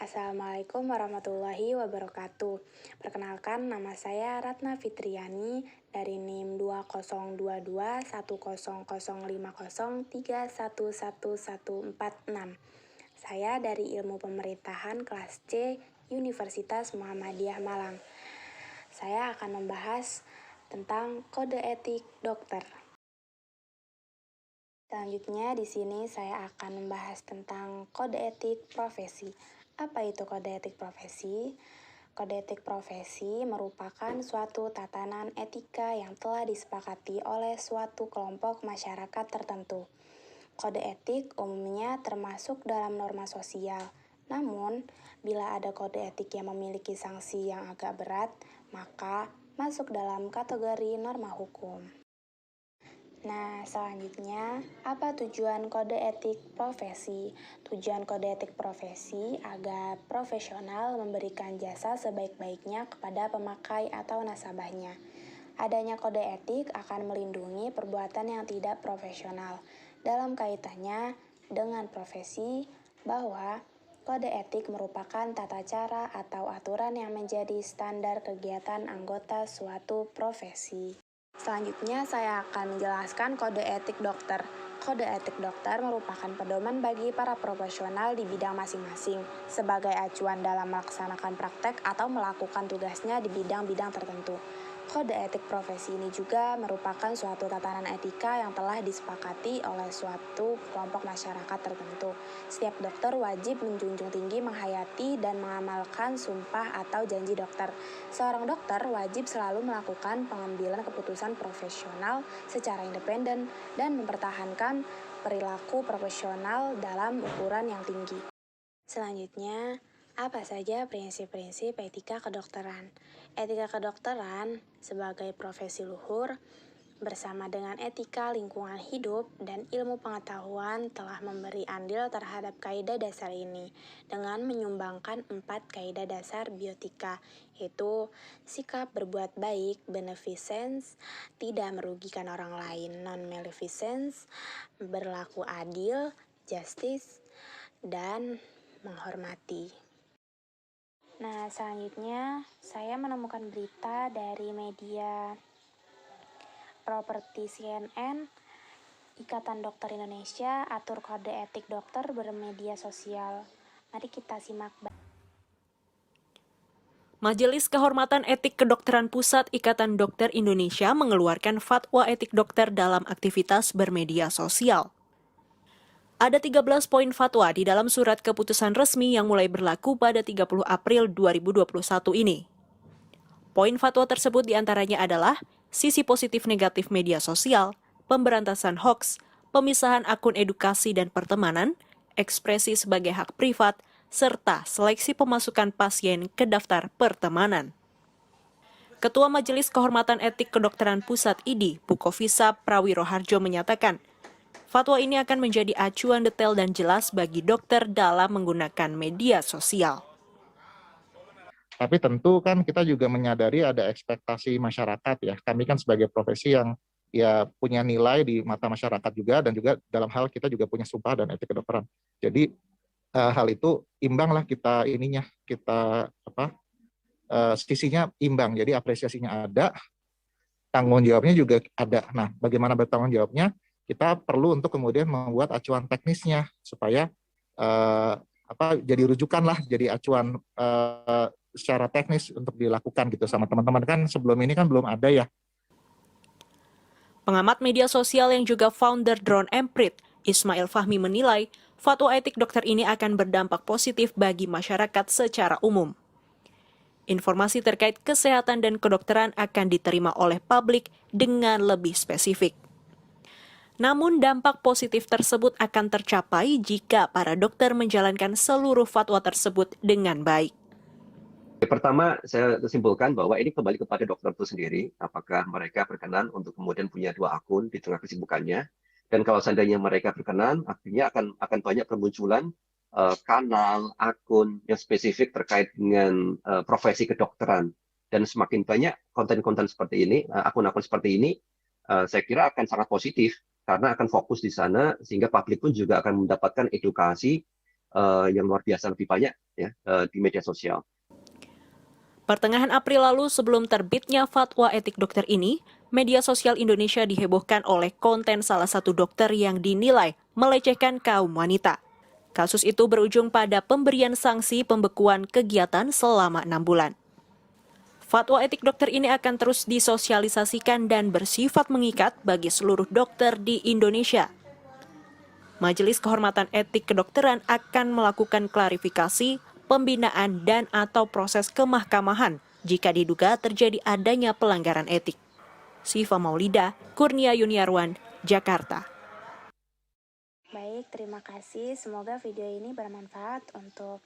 Assalamualaikum warahmatullahi wabarakatuh. Perkenalkan, nama saya Ratna Fitriani dari NIM 20201050311146. Saya dari Ilmu Pemerintahan kelas C Universitas Muhammadiyah Malang. Saya akan membahas tentang kode etik dokter. Selanjutnya di sini saya akan membahas tentang kode etik profesi. Apa itu kode etik profesi? Kode etik profesi merupakan suatu tatanan etika yang telah disepakati oleh suatu kelompok masyarakat tertentu. Kode etik umumnya termasuk dalam norma sosial. Namun, bila ada kode etik yang memiliki sanksi yang agak berat, maka masuk dalam kategori norma hukum. Nah, selanjutnya, apa tujuan kode etik profesi? Tujuan kode etik profesi agar profesional memberikan jasa sebaik-baiknya kepada pemakai atau nasabahnya. Adanya kode etik akan melindungi perbuatan yang tidak profesional dalam kaitannya dengan profesi, bahwa kode etik merupakan tata cara atau aturan yang menjadi standar kegiatan anggota suatu profesi. Selanjutnya saya akan menjelaskan kode etik dokter. Kode etik dokter merupakan pedoman bagi para profesional di bidang masing-masing sebagai acuan dalam melaksanakan praktek atau melakukan tugasnya di bidang-bidang tertentu. Kode etik profesi ini juga merupakan suatu tatanan etika yang telah disepakati oleh suatu kelompok masyarakat tertentu. Setiap dokter wajib menjunjung tinggi menghayati dan mengamalkan sumpah atau janji dokter. Seorang dokter wajib selalu melakukan pengambilan keputusan profesional secara independen dan mempertahankan perilaku profesional dalam ukuran yang tinggi. Selanjutnya, apa saja prinsip-prinsip etika kedokteran? Etika kedokteran sebagai profesi luhur bersama dengan etika lingkungan hidup dan ilmu pengetahuan telah memberi andil terhadap kaidah dasar ini dengan menyumbangkan 4 kaidah dasar biotika, yaitu sikap berbuat baik, beneficence, tidak merugikan orang lain, non-maleficence, berlaku adil, justice, dan menghormati. Nah, selanjutnya saya menemukan berita dari media Properti CNN, Ikatan Dokter Indonesia atur kode etik dokter bermedia sosial. Mari kita simak. Majelis Kehormatan Etik Kedokteran Pusat Ikatan Dokter Indonesia mengeluarkan fatwa etik dokter dalam aktivitas bermedia sosial. Ada 13 poin fatwa di dalam surat keputusan resmi yang mulai berlaku pada 30 April 2021 ini. Poin fatwa tersebut diantaranya adalah sisi positif negatif media sosial, pemberantasan hoaks, pemisahan akun edukasi dan pertemanan, ekspresi sebagai hak privat, serta seleksi pemasukan pasien ke daftar pertemanan. Ketua Majelis Kehormatan Etik Kedokteran Pusat IDI, Bukovisa Prawiroharjo menyatakan, fatwa ini akan menjadi acuan detail dan jelas bagi dokter dalam menggunakan media sosial. Tapi tentu kan kita juga menyadari ada ekspektasi masyarakat ya. Kami kan sebagai profesi yang ya punya nilai di mata masyarakat juga, dan juga dalam hal kita juga punya sumpah dan etik kedokteran. Jadi hal itu imbanglah kita sisinya imbang. Jadi apresiasinya ada, tanggung jawabnya juga ada. Nah, bagaimana bertanggung jawabnya? Kita perlu untuk kemudian membuat acuan teknisnya supaya jadi rujukan lah, jadi acuan secara teknis untuk dilakukan gitu sama teman-teman. Kan sebelum ini kan belum ada ya. Pengamat media sosial yang juga founder Drone Emprit, Ismail Fahmi menilai fatwa etik dokter ini akan berdampak positif bagi masyarakat secara umum. Informasi terkait kesehatan dan kedokteran akan diterima oleh publik dengan lebih spesifik. Namun dampak positif tersebut akan tercapai jika para dokter menjalankan seluruh fatwa tersebut dengan baik. Pertama, saya simpulkan bahwa ini kembali kepada dokter itu sendiri, apakah mereka berkenan untuk kemudian punya 2 akun di tengah kesibukannya. Dan kalau seandainya mereka berkenan, artinya akan banyak permunculan kanal, akun yang spesifik terkait dengan profesi kedokteran. Dan semakin banyak konten-konten seperti ini, akun-akun seperti ini, saya kira akan sangat positif, karena akan fokus di sana, sehingga publik pun juga akan mendapatkan edukasi yang luar biasa lebih banyak ya di media sosial. Pertengahan April lalu sebelum terbitnya fatwa etik dokter ini, media sosial Indonesia dihebohkan oleh konten salah satu dokter yang dinilai melecehkan kaum wanita. Kasus itu berujung pada pemberian sanksi pembekuan kegiatan selama 6 bulan. Fatwa etik dokter ini akan terus disosialisasikan dan bersifat mengikat bagi seluruh dokter di Indonesia. Majelis Kehormatan Etik Kedokteran akan melakukan klarifikasi, pembinaan, dan atau proses kemahkamahan jika diduga terjadi adanya pelanggaran etik. Siva Maulida, Kurnia Yuniarwan, Jakarta. Baik, terima kasih. Semoga video ini bermanfaat untuk